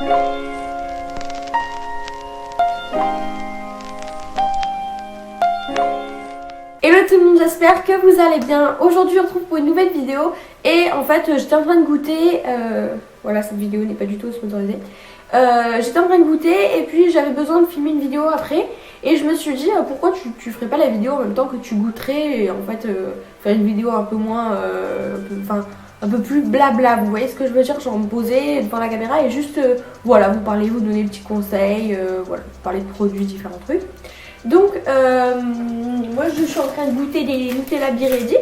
Hello tout le monde, j'espère que vous allez bien. Aujourd'hui on se retrouve pour une nouvelle vidéo. Et en fait j'étais en train de goûter, voilà, cette vidéo n'est pas du tout sponsorisée. J'étais en train de goûter et puis j'avais besoin de filmer une vidéo après. Et je me suis dit pourquoi tu ferais pas la vidéo en même temps que tu goûterais. Et en fait faire une vidéo un peu moins, un peu plus blabla, vous voyez ce que je veux dire, genre me poser devant la caméra et juste voilà, vous parler, vous donner des petits conseils, voilà, vous parler de produits, différents trucs. Donc moi je suis en train de goûter des Nutella Biredi.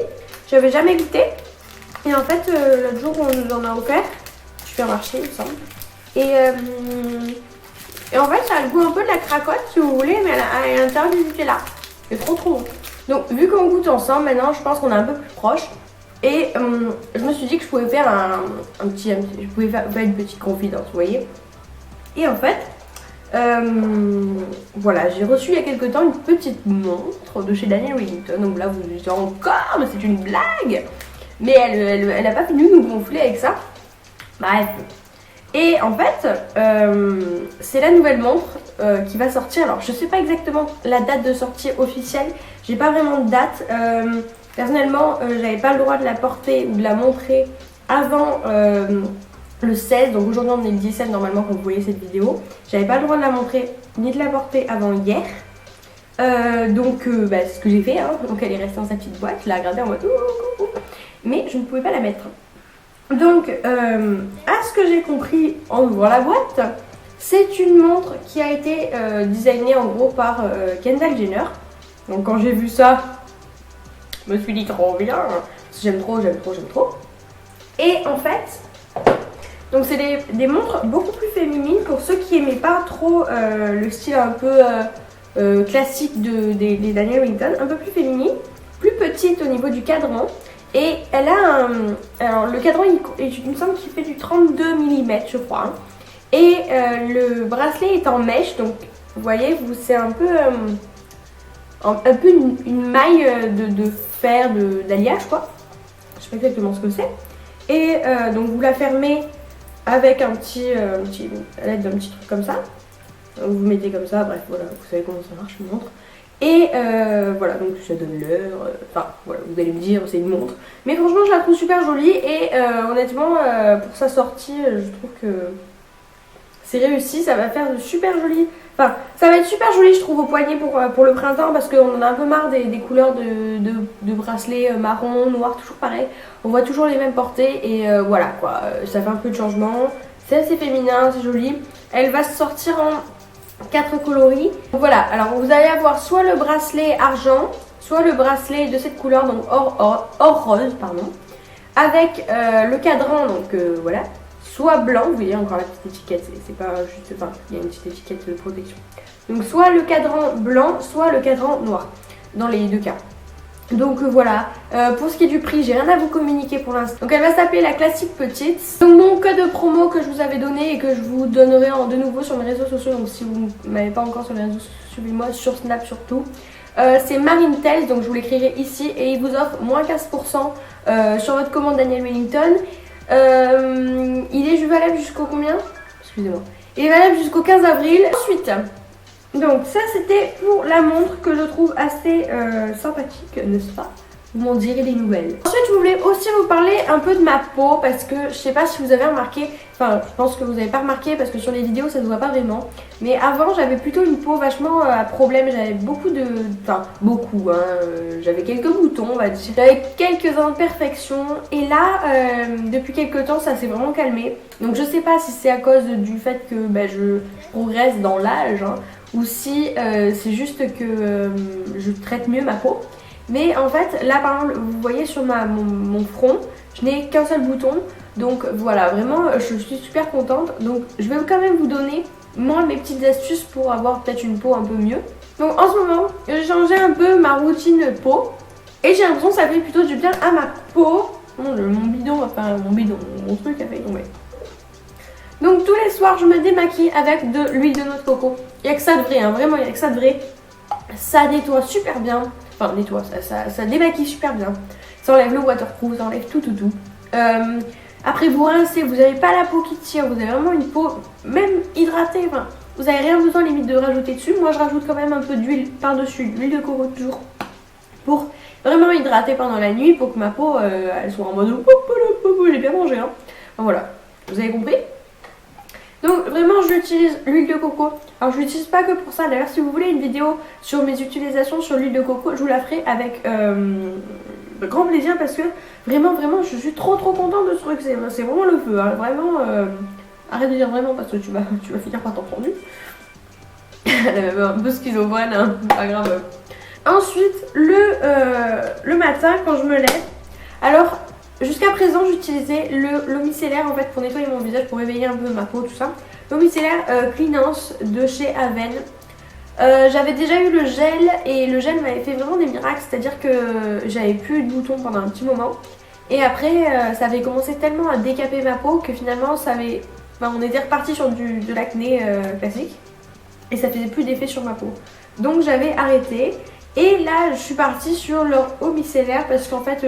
J'avais jamais goûté. Et en fait l'autre jour on nous en a offert, supermarché il me semble. Et en fait ça a le goût un peu de la cracotte si vous voulez, mais à l'intérieur du Nutella. C'est trop bon. Donc vu qu'on goûte ensemble maintenant, je pense qu'on est un peu plus proche. Et je me suis dit que je pouvais faire je pouvais faire une petite confidence, vous voyez. Et en fait voilà, j'ai reçu il y a quelques temps une petite montre de chez Daniel Wellington. Donc là vous vous dites encore, mais c'est une blague. Mais elle a pas fini de nous gonfler avec ça. Bref. Et en fait, c'est la nouvelle montre qui va sortir. Alors je sais pas exactement la date de sortie officielle. J'ai pas vraiment de date. Personnellement, j'avais pas le droit de la porter ou de la montrer avant le 16, donc aujourd'hui on est le 17 normalement quand vous voyez cette vidéo. J'avais pas le droit de la montrer ni de la porter avant hier. Donc c'est ce que j'ai fait, hein. Donc elle est restée dans sa petite boîte, je l'ai regardée en mode ouh, mais je ne pouvais pas la mettre. Donc à ce que j'ai compris en ouvrant la boîte, c'est une montre qui a été designée en gros par Kendall Jenner. Donc quand j'ai vu ça, je me suis dit trop bien, j'aime trop. Et en fait, donc c'est des montres beaucoup plus féminines pour ceux qui aimaient pas trop le style un peu classique des Daniel Wellington, un peu plus féminine, plus petite au niveau du cadran. Et elle a alors le cadran il me semble qu'il fait du 32 mm je crois. Hein. Et le bracelet est en mèche, donc vous voyez, c'est un peu une maille de fer d'alliage quoi. Je sais pas exactement ce que c'est. Et donc vous la fermez avec à l'aide d'un petit truc comme ça. Donc vous mettez comme ça, bref voilà, vous savez comment ça marche une montre. Et voilà, donc ça donne l'heure, enfin voilà, vous allez me dire c'est une montre. Mais franchement je la trouve super jolie et honnêtement pour sa sortie je trouve que c'est réussi, ça va faire de super jolies. Enfin, ça va être super joli je trouve au poignet pour le printemps parce qu'on en a un peu marre des couleurs de bracelets marron, noir, toujours pareil. On voit toujours les mêmes portées et voilà quoi, ça fait un peu de changement. C'est assez féminin, c'est joli. Elle va se sortir en 4 coloris. Donc voilà, alors vous allez avoir soit le bracelet argent, soit le bracelet de cette couleur, donc or rose, pardon. Avec le cadran, donc voilà. Soit blanc, vous voyez encore la petite étiquette, c'est pas juste, enfin il y a une petite étiquette de protection. Donc soit le cadran blanc, soit le cadran noir, dans les deux cas. Donc voilà, pour ce qui est du prix, j'ai rien à vous communiquer pour l'instant. Donc elle va s'appeler la classique petite. Donc mon code promo que je vous avais donné et que je vous donnerai de nouveau sur mes réseaux sociaux, donc si vous ne m'avez pas encore sur les réseaux sociaux, suivez-moi sur Snap surtout. C'est Marintels, donc je vous l'écrirai ici et il vous offre moins 15% sur votre commande Daniel Wellington. Il est valable jusqu'au combien? Excusez-moi. Il est valable jusqu'au 15 avril. Ensuite, donc ça c'était pour la montre que je trouve assez sympathique, n'est-ce pas? Vous m'en direz des nouvelles. Ensuite je voulais aussi vous parler un peu de ma peau parce que je sais pas si vous avez remarqué, enfin je pense que vous n'avez pas remarqué parce que sur les vidéos ça ne se voit pas vraiment. Mais avant j'avais plutôt une peau vachement à problème, j'avais j'avais quelques boutons on va dire. J'avais quelques imperfections et là depuis quelques temps ça s'est vraiment calmé. Donc je sais pas si c'est à cause du fait que je progresse dans l'âge hein, ou si c'est juste que je traite mieux ma peau. Mais en fait là par exemple vous voyez sur mon front je n'ai qu'un seul bouton. Donc voilà, vraiment je suis super contente. Donc je vais quand même vous donner moi mes petites astuces pour avoir peut-être une peau un peu mieux. Donc en ce moment j'ai changé un peu ma routine peau et j'ai l'impression que ça fait plutôt du bien à ma peau. Mon truc a fait tomber. Donc tous les soirs je me démaquille avec de l'huile de noix de coco. Il n'y a que ça de vrai, hein, vraiment il n'y a que ça de vrai. Ça nettoie super bien. Enfin nettoie, ça démaquille super bien. Ça enlève le waterproof, ça enlève tout. Après vous rincez, vous n'avez pas la peau qui tire, vous avez vraiment une peau même hydratée, enfin, vous n'avez rien besoin limite de rajouter dessus. Moi je rajoute quand même un peu d'huile par-dessus, l'huile de coco toujours, pour vraiment hydrater pendant la nuit, pour que ma peau elle soit en mode j'ai bien mangé hein. Enfin, voilà, vous avez compris. Donc vraiment j'utilise l'huile de coco. Alors je l'utilise pas que pour ça, d'ailleurs si vous voulez une vidéo sur mes utilisations sur l'huile de coco, je vous la ferai avec grand plaisir, parce que vraiment je suis trop contente de ce truc, c'est vraiment le feu hein. Vraiment arrête de dire vraiment parce que tu vas finir par t'entendre. Un peu schizophrène hein, pas grave. Ensuite le matin quand je me lève, alors jusqu'à présent j'utilisais l'eau micellaire en fait pour nettoyer mon visage, pour réveiller un peu ma peau tout ça. L'eau micellaire Cleanance de chez Aven. J'avais déjà eu le gel et le gel m'avait fait vraiment des miracles, c'est-à-dire que j'avais plus de boutons pendant un petit moment. Et après ça avait commencé tellement à décaper ma peau que finalement ça avait... Enfin, on était reparti sur de l'acné classique et ça faisait plus d'effet sur ma peau. Donc j'avais arrêté. Et là je suis partie sur leur eau micellaire parce qu'en fait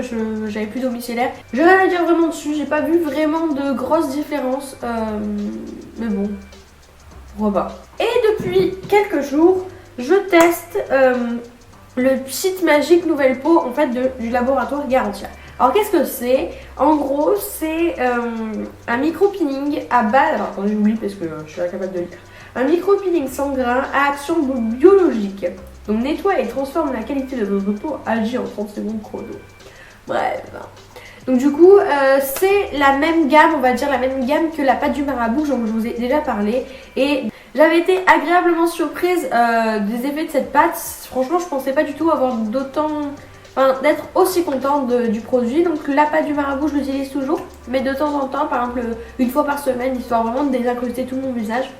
j'avais plus d'eau micellaire. Je vais rien dire vraiment dessus, j'ai pas vu vraiment de grosses différences. Mais bon, pourquoi pas. Et depuis quelques jours, je teste le Psit Magique Nouvelle Peau en fait du laboratoire Garantia. Alors qu'est-ce que c'est? En gros c'est un micro-peeling à base... Alors attendez j'oublie parce que je suis incapable de lire. Un micro-peeling sans grain à action biologique. Donc nettoie et transforme la qualité de votre peau, agit en 30 secondes chrono. Bref. Donc du coup c'est la même gamme, on va dire la même gamme que la pâte du marabout dont je vous ai déjà parlé. Et j'avais été agréablement surprise des effets de cette pâte. Franchement je pensais pas du tout avoir d'être aussi contente du produit. Donc la pâte du marabout je l'utilise toujours, mais de temps en temps, par exemple une fois par semaine, histoire vraiment de désincruster tout mon visage.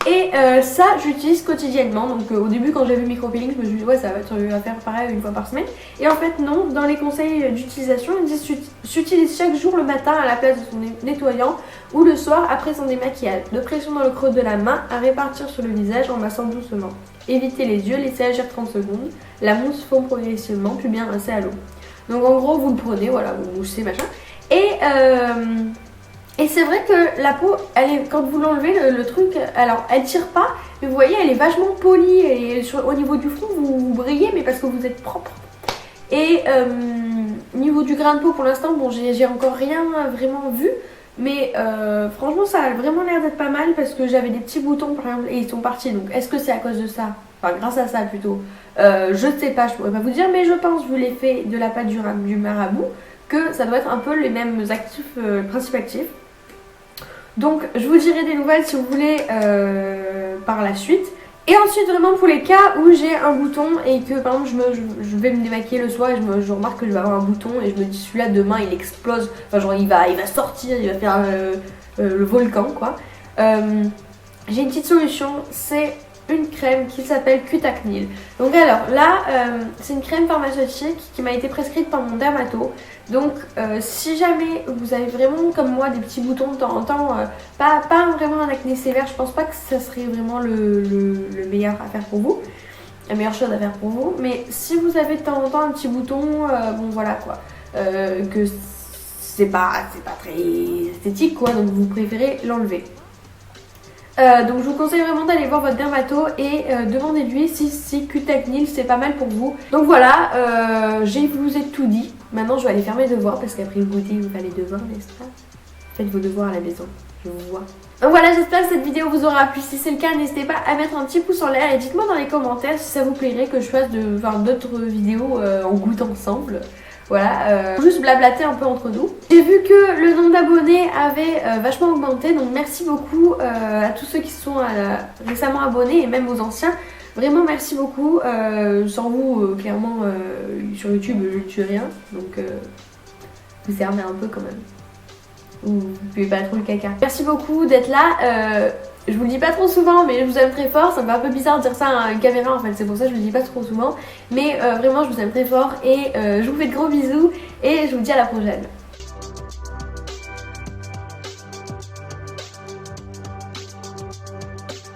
Et ça j'utilise quotidiennement. Donc au début quand j'ai vu micro-peeling je me suis dit ouais ça va être à faire pareil une fois par semaine. Et en fait non, dans les conseils d'utilisation ils disent s'utilise chaque jour le matin à la place de son nettoyant ou le soir après son démaquillage. De pression dans le creux de la main à répartir sur le visage en massant doucement. Évitez les yeux, laissez agir 30 secondes. La mousse fond progressivement puis bien rincer à l'eau. Donc en gros vous le prenez, voilà, vous moussez machin. Et c'est vrai que la peau, quand vous l'enlevez, le truc, alors elle tire pas, mais vous voyez, elle est vachement polie. Et au niveau du front, vous brillez, mais parce que vous êtes propre. Et au niveau du grain de peau, pour l'instant, bon, j'ai encore rien vraiment vu. Mais franchement, ça a vraiment l'air d'être pas mal parce que j'avais des petits boutons, par exemple, et ils sont partis. Donc, est-ce que c'est à cause de ça? Enfin, grâce à ça plutôt. Je sais pas, je pourrais pas vous dire, mais je pense, vu l'effet de la pâte du marabout, que ça doit être un peu les mêmes actifs, principes actifs. Donc je vous dirai des nouvelles si vous voulez par la suite. Et ensuite vraiment pour les cas où j'ai un bouton et que par exemple je vais me démaquiller le soir et je remarque que je vais avoir un bouton et je me dis celui-là demain il explose, enfin genre il va sortir, il va faire le volcan quoi. J'ai une petite solution, c'est une crème qui s'appelle Cutacnil. Donc alors là c'est une crème pharmaceutique qui m'a été prescrite par mon dermato. Donc si jamais vous avez vraiment comme moi des petits boutons de temps en temps, pas vraiment un acné sévère, je pense pas que ça serait vraiment le meilleur à faire pour vous, la meilleure chose à faire pour vous. Mais si vous avez de temps en temps un petit bouton, bon voilà quoi, que c'est pas très esthétique quoi, donc vous préférez l'enlever. Donc je vous conseille vraiment d'aller voir votre dermato et demandez-lui si Cutacnil c'est pas mal pour vous. Donc voilà, je vous ai tout dit. Maintenant je vais aller faire mes devoirs parce qu'après le goûter vous faites les devoirs, n'est-ce pas? Faites vos devoirs à la maison, je vous vois. Donc voilà, j'espère que cette vidéo vous aura plu. Si c'est le cas, n'hésitez pas à mettre un petit pouce en l'air et dites-moi dans les commentaires si ça vous plairait que je fasse d'autres vidéos en goût ensemble. Voilà, juste blablater un peu entre nous. J'ai vu que le nombre d'abonnés avait vachement augmenté, donc merci beaucoup à tous ceux qui se sont récemment abonnés et même aux anciens. Vraiment merci beaucoup, sans vous clairement sur YouTube je ne suis rien, donc vous servez un peu quand même. Vous pouvez pas trop le caca. Merci beaucoup d'être là. Je vous le dis pas trop souvent mais je vous aime très fort, ça me fait un peu bizarre de dire ça à une caméra en fait, c'est pour ça que je le dis pas trop souvent. Mais vraiment je vous aime très fort et je vous fais de gros bisous et je vous dis à la prochaine.